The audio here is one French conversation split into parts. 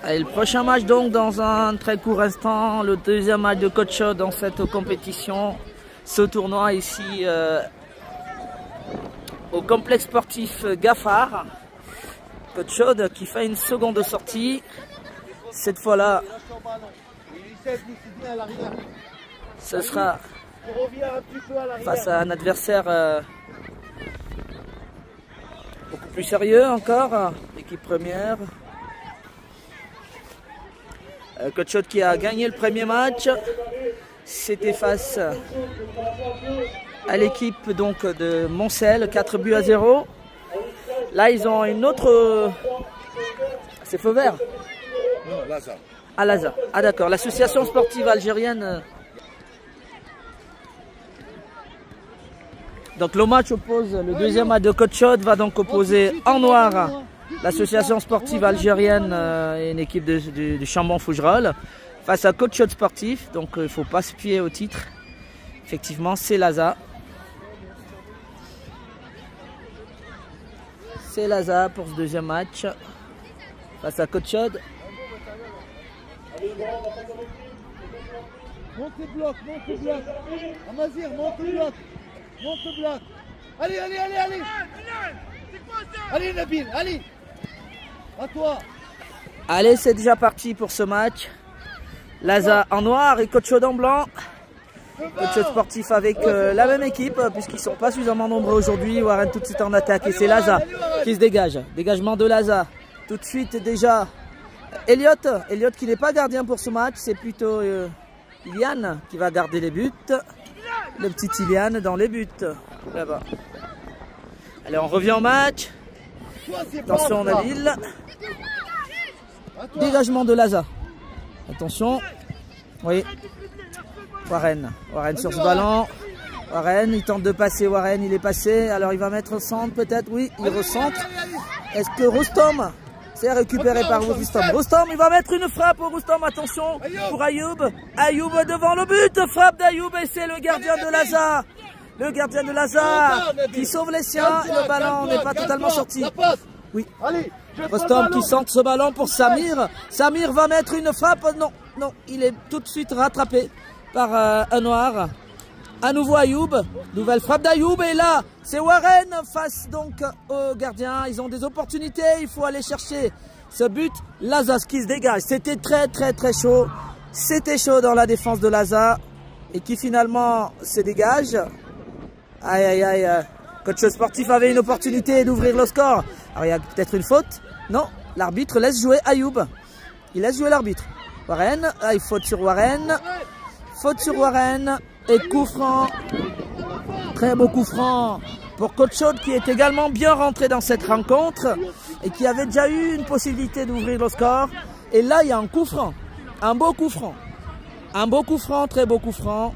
Allez, le prochain match donc dans un très court instant, le deuxième match de Coach Chaude dans cette compétition, ce tournoi ici au complexe sportif Gaffard. Coach Chaude qui fait une seconde sortie, cette fois-là ce sera face à un adversaire beaucoup plus sérieux encore, l'équipe première. Coach Chaude qui a gagné le premier match, c'était face à l'équipe donc de Moncel, 4-0. Là ils ont une autre... C'est feu vert? Non, Laza. Ah, Laza. Ah d'accord, l'association sportive algérienne. Donc le match oppose, le deuxième match de Coach Chaude va donc opposer en noir l'association sportive algérienne et une équipe de Chambon-Fougerolles face à Coach Chaude sportif. Donc il ne faut pas se fier au titre. Effectivement, c'est Laza. C'est Laza pour ce deuxième match face à Coach Chaude. Monte le bloc, monte le bloc. Amazir, monte le bloc. Monte le bloc. Allez, allez, allez, allez. Allez, Nabil, allez. À toi. Allez, c'est déjà parti pour ce match. Laza en noir et Coach Chaude en blanc. Coach Chaude sportif avec la même équipe puisqu'ils ne sont pas suffisamment nombreux aujourd'hui. Warren tout de suite en attaque et c'est Laza qui se dégage. Dégagement de Laza. Tout de suite déjà Elliot qui n'est pas gardien pour ce match. C'est plutôt Iliane qui va garder les buts. Le petit Iliane dans les buts. Là-bas. Allez, on revient au match. Attention Nabil. Dégagement de Laza. Attention. Oui. Warren sur ce ballon. Warren, il tente de passer. Warren, il est passé. Alors il va mettre au centre peut-être. Oui, il recentre. Est-ce que Rostom, c'est récupéré par Rostom. Rostom, il va mettre une frappe au Rostom. Attention pour Ayoub. Ayoub devant le but. Frappe d'Ayoub et c'est le gardien de Laza. Le gardien de Laza qui sauve les siens. Le ballon n'est pas totalement sorti. Oui. Rostom qui centre ce ballon pour Samir. Samir va mettre une frappe. Non, non, il est tout de suite rattrapé par un noir. À nouveau Ayoub. Nouvelle frappe d'Ayoub. Et là, c'est Warren face donc au gardien. Ils ont des opportunités. Il faut aller chercher ce but. Laza qui se dégage. C'était très chaud. C'était chaud dans la défense de Laza. Et qui finalement se dégage. Aïe, aïe, aïe. Coach sportif avait une opportunité d'ouvrir le score. Alors il y a peut-être une faute. Non, l'arbitre laisse jouer Ayoub. Il laisse jouer l'arbitre. Warren, il faute sur Warren. Faute sur Warren. Et coup franc. Très beau coup franc pour Coach Chaude qui est également bien rentré dans cette rencontre. Et qui avait déjà eu une possibilité d'ouvrir le score. Et là il y a un coup franc. Un beau coup franc. Un beau coup franc, très beau coup franc.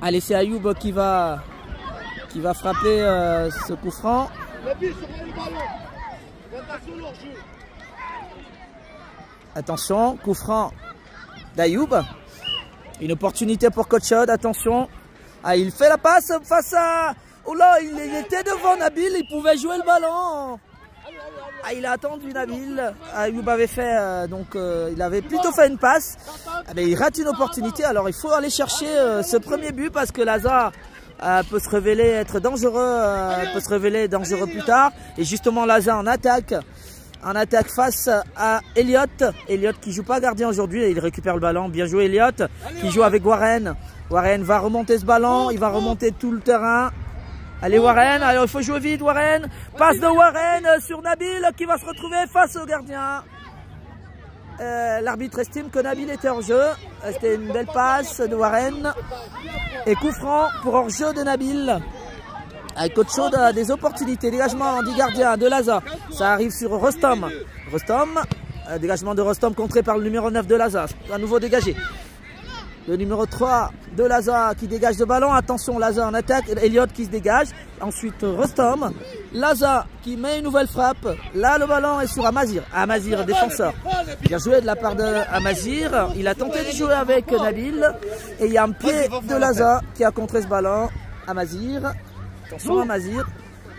Allez, c'est Ayoub qui va frapper ce coup franc. Attention, coup franc d'Ayoub. Une opportunité pour Coach Chaude, attention. Ah, il fait la passe face à... Oh là, il était devant Nabil, il pouvait jouer le ballon. Ah, il a attendu Nabil. Ayoub avait fait, il avait plutôt fait une passe. Ah, mais il rate une opportunité. Alors il faut aller chercher ce premier but parce que Laza peut se révéler être dangereux, peut se révéler dangereux plus tard. Et justement Laza en attaque face à Elliot. Elliot qui joue pas gardien aujourd'hui et il récupère le ballon. Bien joué Elliot qui joue avec Warren. Warren va remonter ce ballon, il va remonter tout le terrain. Allez Warren, alors il faut jouer vite Warren. Passe de Warren sur Nabil qui va se retrouver face au gardien. L'arbitre estime que Nabil était hors jeu. C'était une belle passe de Warren. Et coup franc pour hors jeu de Nabil. Avec Coach Chaude a des opportunités. Dégagement du gardien de Laza. Ça arrive sur Rostom. Dégagement de Rostom contré par le numéro 9 de Laza. À nouveau dégagé. Le numéro 3 de Laza qui dégage le ballon. Attention, Laza en attaque. Elliott qui se dégage. Ensuite, Rostom. Laza qui met une nouvelle frappe. Là, le ballon est sur Amazir. Amazir, défenseur. Bien joué de la part de Amazir. Il a tenté de jouer avec Nabil. Et il y a un pied de Laza qui a contré ce ballon. Amazir. Attention, Amazir.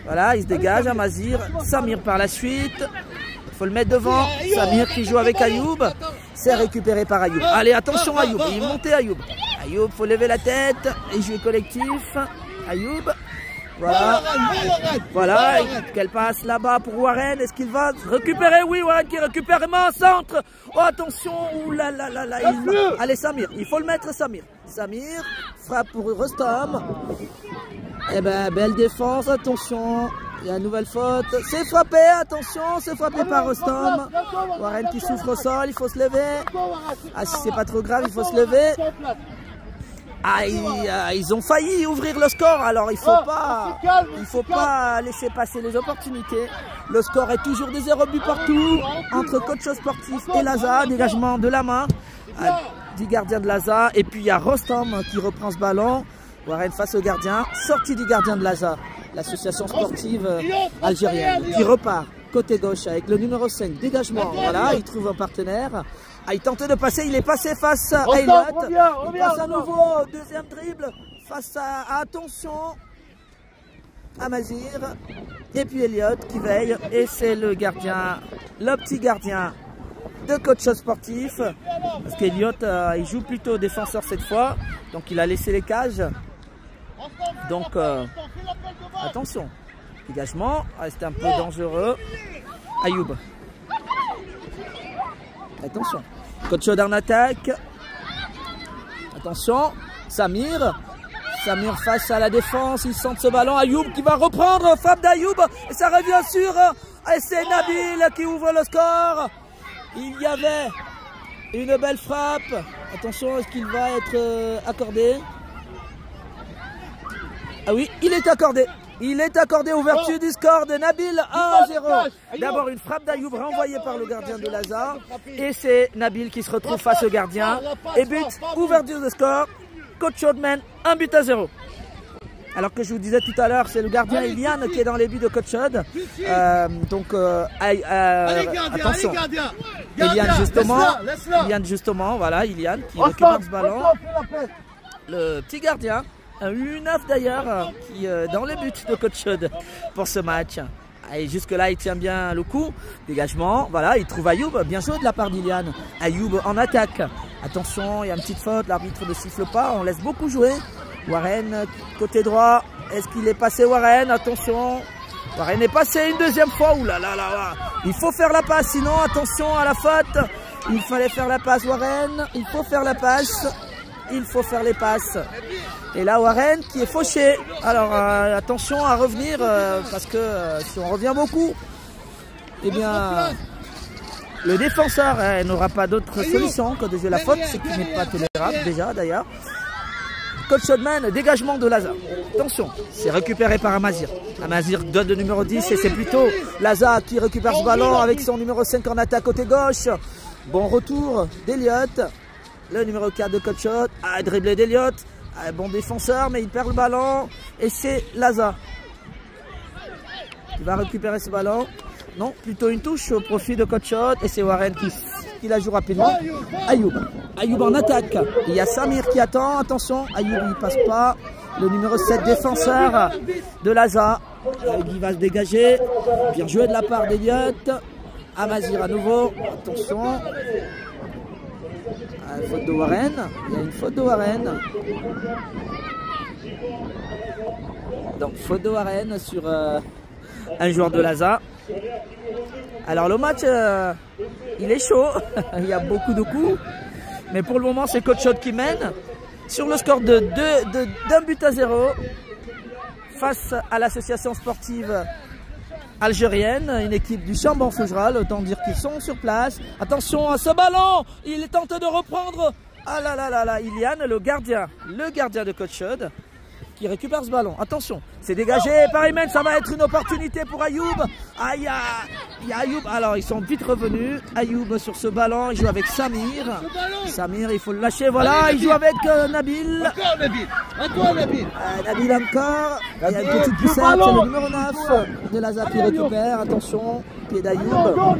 Voilà, il se dégage. Amazir. Samir par la suite. Il faut le mettre devant. Samir qui joue avec Ayoub. C'est récupéré par Ayoub. Allez, attention Ayoub. Il est monté Ayoub. Ayoub, faut lever la tête et jouer collectif. Ayoub. Voilà. Voilà. Quelle passe là-bas pour Warren. Est-ce qu'il va récupérer? Oui, Warren qui récupère. Main centre. Oh, attention. Ouh là là là là. Allez, Samir. Il faut le mettre, Samir. Samir. Frappe pour Rostom. Eh ben, belle défense. Attention. Il y a une nouvelle faute. C'est frappé. Attention. C'est frappé par Rostom. Warren qui souffre au sol. Il faut se lever. Ah, si c'est pas trop grave, il faut se lever. Ah, ils ont failli ouvrir le score, alors il faut pas laisser passer les opportunités. Le score est toujours des 0 buts partout entre coach sportif et Laza. Dégagement de la main du gardien de Laza. Et puis il y a Rostom qui reprend ce ballon. Warren face au gardien. Sortie du gardien de Laza, l'association sportive algérienne, qui repart côté gauche avec le numéro 5. Dégagement, voilà, il trouve un partenaire. Ah, il tentait de passer, il est passé face à Elliott. Il passe à nouveau au deuxième dribble face à, attention, Amazir. Et puis Elliott qui veille. Et c'est le gardien, le petit gardien de coach sportif. Parce qu'Elliott, il joue plutôt défenseur cette fois. Donc il a laissé les cages. Donc attention. Dégagement, c'était un peu dangereux. Ayoub. Attention. Coach en attaque. Attention. Samir. Samir face à la défense. Il sent ce ballon. Ayoub qui va reprendre. Frappe d'Ayoub. Et ça revient sur. Et c'est Nabil qui ouvre le score. Il y avait une belle frappe. Attention, est-ce qu'il va être accordé? Ah oui, il est accordé. Il est accordé aux vertus du score de Nabil 1-0. D'abord une frappe d'Ayoub renvoyée par le gardien de Laza. Et c'est Nabil qui se retrouve face au gardien. Et but, ouverture de score. Coach Oldman, 1-0. Alors que je vous disais tout à l'heure, c'est le gardien Eliane qui est dans les buts de Coach Old. Attention. Eliane justement, voilà, Eliane qui récupère ce ballon. Le petit gardien. Une œuf d'ailleurs qui dans les buts de Coach Old pour ce match. Et jusque là il tient bien le coup. Dégagement, voilà, il trouve Ayoub. Bien joué de la part d'Iliane. Ayoub en attaque. Attention, il y a une petite faute, l'arbitre ne siffle pas, on laisse beaucoup jouer. Warren côté droit. Est-ce qu'il est passé Warren? Attention. Warren est passé une deuxième fois. Ouh là là là. Il faut faire la passe, sinon attention à la faute. Il fallait faire la passe Warren. Il faut faire la passe. Il faut faire les passes. Et là Warren qui est fauché. Alors attention à revenir parce que si on revient beaucoup, eh bien le défenseur n'aura pas d'autre solution que de jouer la faute, ce qui n'est pas tolérable déjà d'ailleurs. Coach Oldman, dégagement de Laza. Attention, c'est récupéré par Amazir. Amazir donne le numéro 10 et c'est plutôt Laza qui récupère ce ballon avec son numéro 5 en attaque côté gauche. Bon retour d'Elliott. Le numéro 4 de Coach Old. Dribblé d'Elliott. Bon défenseur, mais il perd le ballon. Et c'est Laza qui va récupérer ce ballon. Non, plutôt une touche au profit de Coach Old. Et c'est Warren qui la joue rapidement. Ayoub. Ayoub en attaque. Il y a Samir qui attend. Attention, Ayoub il passe pas. Le numéro 7 défenseur de Laza. Il va se dégager. Bien joué de la part d'Elliott. Amazir à nouveau. Attention. Faute de Warren. Il y a une faute de Warren. Donc faute de Warren sur un joueur de Laza. Alors le match il est chaud. Il y a beaucoup de coups. Mais pour le moment c'est Coach Old qui mène. Sur le score de 1-0 face à l'association sportive algérienne, une équipe du Chambon Fougeral, autant dire qu'ils sont sur place. Attention à ce ballon, il tente de reprendre. Ah là là là là, Iliane, le gardien de Coach Old. qui récupère ce ballon. Attention, c'est dégagé par Aymen, ça va être une opportunité pour Ayoub. Aïe, il y a Ayoub. Alors, ils sont vite revenus. Ayoub sur ce ballon, il joue avec Samir. Samir, il faut le lâcher, voilà. Il joue avec Nabil. Encore Nabil. À toi Nabil. Nabil encore. Il y a une petite poussette, c'est le numéro 9 de Laza qui récupère. Attention, pied d'Ayoub.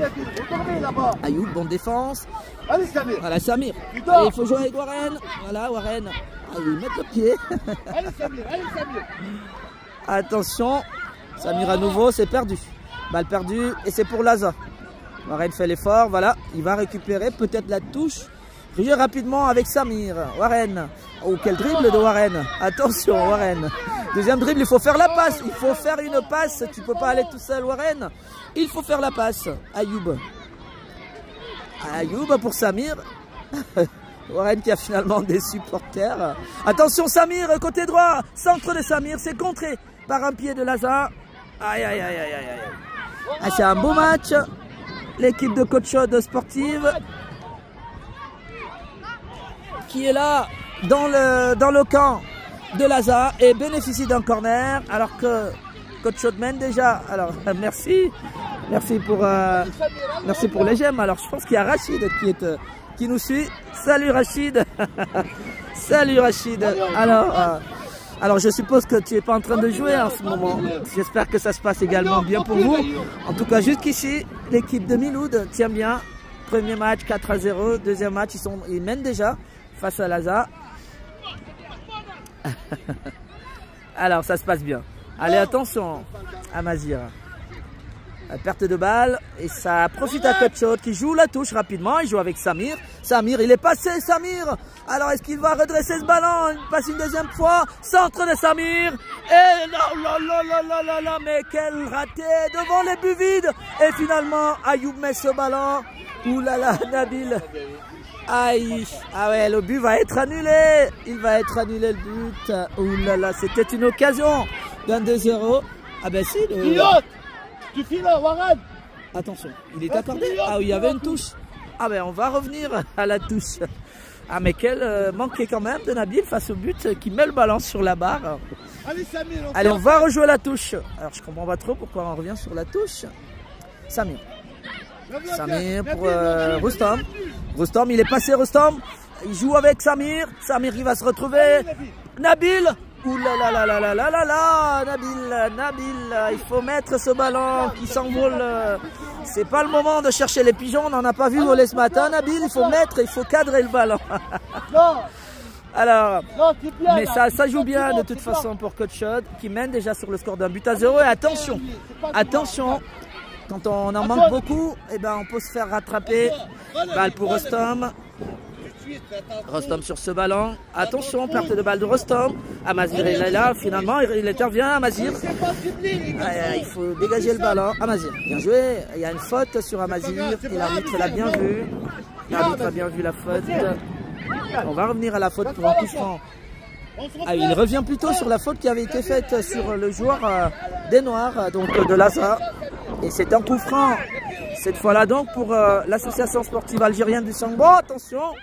Ayoub, bonne défense. Allez Samir. Voilà Samir. Allez, il faut jouer avec Warren. Voilà Warren. Allez, mettre le pied. Allez Samir, allez Samir. Attention, Samir à nouveau, c'est perdu. Balle perdue et c'est pour Laza. Warren fait l'effort, voilà. Il va récupérer peut-être la touche. Rieux rapidement avec Samir. Warren. Oh, quel dribble de Warren. Attention Warren. Deuxième dribble, il faut faire la passe. Il faut faire une passe. Tu ne peux pas aller tout seul Warren. Il faut faire la passe. Ayoub. Ayoub pour Samir. Warren qui a finalement des supporters. Attention Samir, côté droit. Centre de Samir, c'est contré par un pied de Laza. Aïe aïe aïe aïe aïe. Ah, c'est un beau match. L'équipe de Coach Chaude Sportive qui est là dans le camp de Laza et bénéficie d'un corner alors que Coach Chaude mène déjà. Alors merci pour les j'aime. Alors je pense qu'il y a Rachid qui nous suit. Salut Rachid. Salut Rachid. Alors je suppose que tu n'es pas en train de jouer en ce moment. J'espère que ça se passe également bien pour vous. En tout cas jusqu'ici, l'équipe de Miloud tient bien. Premier match 4-0. Deuxième match, ils mènent déjà face à Laza. Alors ça se passe bien. Allez attention à Mazir. La perte de balle et ça profite à Coach Chaude qui joue la touche rapidement. Il joue avec Samir. Samir, il est passé, Samir. Alors, est-ce qu'il va redresser ce ballon? Il passe une deuxième fois. Centre de Samir. Et là, mais quel raté devant les buts vides. Et finalement, Ayoub met ce ballon. Ouh là là, Nabil. Aïe. Ah ouais, le but va être annulé. Il va être annulé le but. Ouh là là, c'était une occasion d'un 2-0. Ah ben si. Tu files là, Warren. Attention, il est accordé. Ah oui, il y avait une touche. Ah ben on va revenir à la touche. Ah mais quel manqué quand même de Nabil face au but qui met le ballon sur la barre. Allez, on va rejouer la touche. Alors je comprends pas trop pourquoi on revient sur la touche. Samir. Samir pour Rustam. Rustam, il est passé Rustam. Il joue avec Samir. Samir, il va se retrouver. Nabil. Ouh là là là là là là là là, Nabil, il faut mettre ce ballon qui s'envole. C'est pas le moment de chercher les pigeons, on n'en a pas vu voler ce matin. Nabil, il faut mettre, il faut cadrer le ballon. Alors, mais ça joue bien de toute façon pour Coach Chaude qui mène déjà sur le score d'un but à 0. Et attention, quand on en manque beaucoup, eh ben on peut se faire rattraper. Balle pour Rustam. Rustam sur ce ballon. Attention, perte de balle de Rustam. Amazir il est là, finalement, il intervient. Amazir. Il faut dégager le ballon. Amazir, bien joué. Il y a une faute sur Amazir. Et l'arbitre l'a bien vu. L'arbitre a bien vu la faute. On va revenir à la faute pour un coup franc. Ah, il revient plutôt sur la faute qui avait été faite sur le joueur des Noirs, donc de Laza. Et c'est un coup franc. Cette fois-là donc pour l'association sportive algérienne du Sangbo. Attention.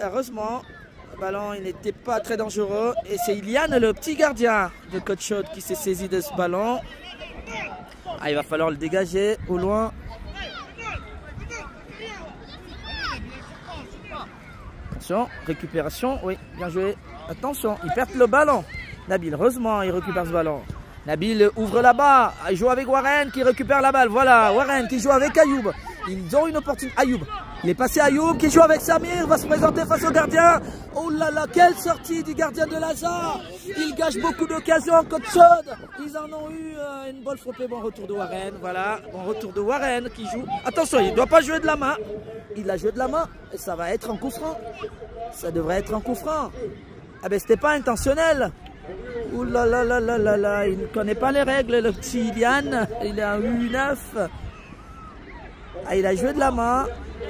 Heureusement, le ballon il n'était pas très dangereux. Et c'est Iliane, le petit gardien de Coach Chaude, qui s'est saisi de ce ballon. Ah, il va falloir le dégager au loin. Attention, récupération, oui, bien joué. Attention, il perd le ballon. Nabil, heureusement, il récupère ce ballon. Nabil ouvre là-bas, il joue avec Warren qui récupère la balle. Voilà, Warren qui joue avec Ayoub. Ils ont une opportunité. Ayoub, il est passé Ayoub qui joue avec Samir, va se présenter face au gardien. Oh là là, quelle sortie du gardien de Laza. Il gâche beaucoup d'occasions, Coach Chaude. Ils en ont eu une balle frappée. Bon retour de Warren, voilà. Bon retour de Warren qui joue. Attention, il ne doit pas jouer de la main. Il a joué de la main et ça va être un coup franc. Ça devrait être un coup franc. Ah ben c'était pas intentionnel. Ouh là là là là là là, il ne connaît pas les règles, le petit Iliane. Il a eu 9. Ah, il a joué de la main.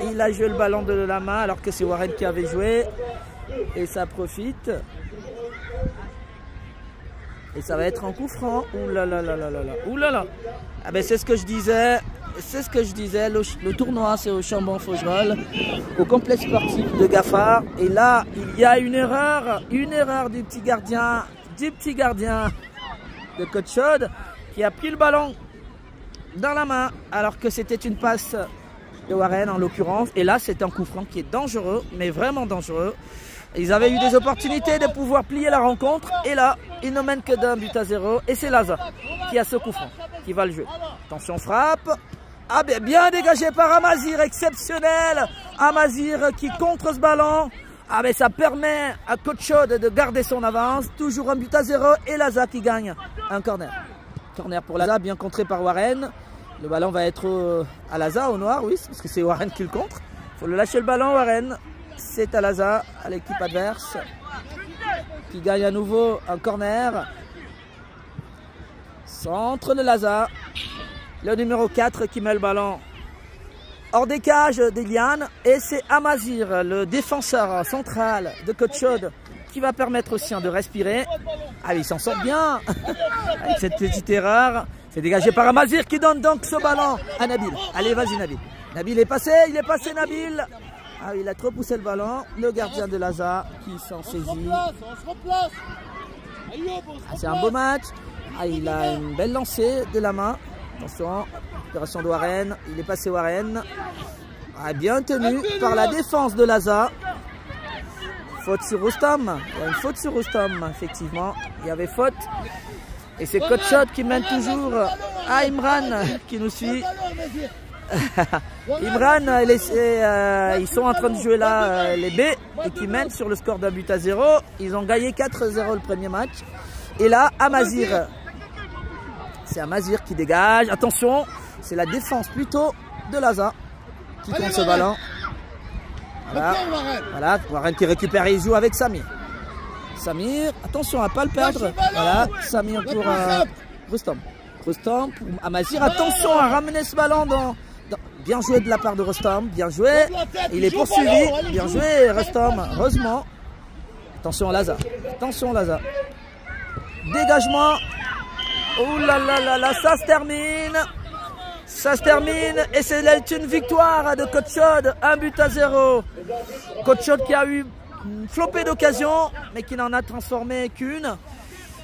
Il a joué le ballon de la main alors que c'est Warren qui avait joué. Et ça profite. Et ça va être un coup franc. Ouh là là là là là là. Ouh là là. Ah ben c'est ce que je disais. c'est ce que je disais, le tournoi c'est au Chambon-Faugerolles, au complexe sportif de Gaffard. Et là, il y a une erreur du petit gardien de Côte-Chaude qui a pris le ballon dans la main alors que c'était une passe de Warren en l'occurrence. Et là, c'est un coup franc qui est dangereux, mais vraiment dangereux. Ils avaient eu des opportunités de pouvoir plier la rencontre. Et là, ils ne mènent que d'un but à 0. Et c'est Laza qui a ce coup franc, qui va le jouer. Attention, frappe. Ah bien dégagé par Amazir, exceptionnel. Amazir qui contre ce ballon. Ah mais ça permet à Côte-Chaude de garder son avance. Toujours un but à 0 et Laza qui gagne un corner. Corner pour Laza, bien contré par Warren. Le ballon va être à Laza, au noir, oui, parce que c'est Warren qui le contre. Il faut le lâcher le ballon, Warren. C'est à Laza, à l'équipe adverse, qui gagne à nouveau un corner. Centre de Laza. Le numéro 4 qui met le ballon hors des cages d'Eliane. Et c'est Amazir, le défenseur central de Côte-Chaude, qui va permettre aussi de respirer. Ah, il s'en sort bien avec cette petite erreur. C'est dégagé par Amazir qui donne donc ce ballon à Nabil. Allez, vas-y Nabil. Nabil est passé, Nabil. Ah, il a trop poussé le ballon. Le gardien de Laza qui s'en saisit. Ah, c'est un beau match. Ah, il a une belle lancée de la main. Attention, opération de Warren. Il est passé Warren. Ah, bien tenu par la défense de Laza. Faute sur Rustam. Il y a une faute sur Rustam, effectivement. Il y avait faute. Et c'est Côte-Chaude qui mène toujours à Imran qui nous suit. Imran, ils sont en train de jouer là les B et qui mènent sur le score d'un but à 0. Ils ont gagné 4-0 le premier match. Et là, Amazir. C'est Amazir qui dégage. Attention, c'est la défense plutôt de Laza qui compte ce ballon. Voilà, Warren qui récupère et il joue avec Samir. Samir, attention à ne pas le perdre. Voilà, Samir pour Rustam. Rustam pour Amazir. Attention à ramener ce ballon dans... Bien joué de la part de Rustam, bien joué. Il est poursuivi. Bien joué Rustam, heureusement. Attention Laza. Attention Laza. Dégagement. Oh là là là là, ça se termine. Ça se termine et c'est une victoire de Côte-Chaude, 1 but à 0. Côte-Chaude qui a eu une flopée d'occasions, mais qui n'en a transformé qu'une.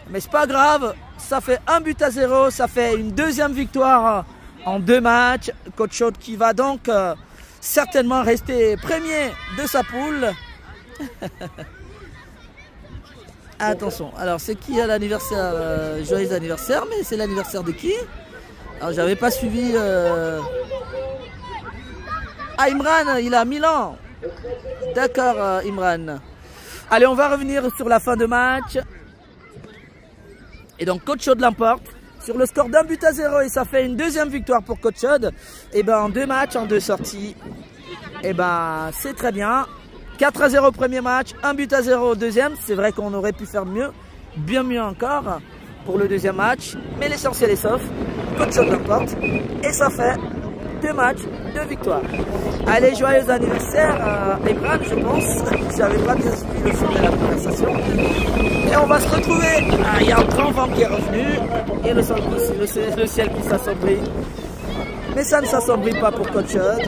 Mais c'est pas grave, ça fait 1 but à 0, ça fait une deuxième victoire en 2 matchs. Côte-Chaude qui va donc certainement rester premier de sa poule. Attention, alors c'est qui à l'anniversaire? Joyeux anniversaire, mais c'est l'anniversaire de qui? Alors j'avais pas suivi... Ah, Imran, il a 1000 ans. D'accord, Imran. Allez, on va revenir sur la fin de match. Et donc Côte-Chaude l'emporte sur le score d'un but à 0 et ça fait une deuxième victoire pour Côte-Chaude. Et ben en 2 matchs, en 2 sorties, et ben c'est très bien. 4 à 0 premier match, 1 but à 0 au deuxième. C'est vrai qu'on aurait pu faire mieux, bien mieux encore pour le deuxième match. Mais l'essentiel est sauf. Côte-Chaude l'emporte et ça fait 2 matchs, 2 victoires. Allez, joyeux anniversaire à Imran, je pense. Je n'avais pas bien suivi le fond de la conversation. Et on va se retrouver. Ah, il y a un grand vent qui est revenu et le ciel qui s'assombrit. Mais ça ne s'assombrit pas pour Côte-Chaude.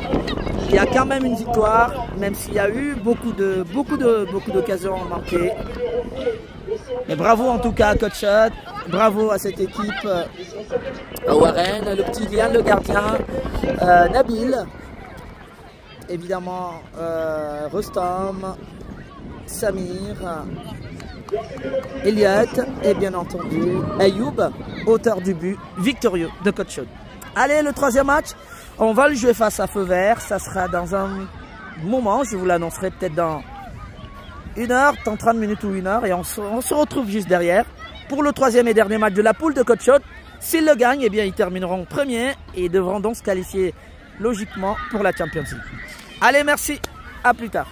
Il y a quand même une victoire, même s'il y a eu beaucoup d'occasions manquées. Mais bravo en tout cas à Côte-Chaude. Bravo à cette équipe, Warren, le petit Lian, le gardien, Nabil, évidemment Rustam, Samir, Elliot et bien entendu Ayoub, auteur du but victorieux de Côte-Chaude. Allez, le troisième match, on va le jouer face à Feu Vert. Ça sera dans un moment, je vous l'annoncerai peut-être dans 1 heure, dans 30 minutes ou 1 heure, et on se retrouve juste derrière pour le troisième et dernier match de la poule de Côte-Chaude. S'ils le gagnent, eh bien, ils termineront premiers et devront donc se qualifier logiquement pour la Champions League. Allez, merci, à plus tard.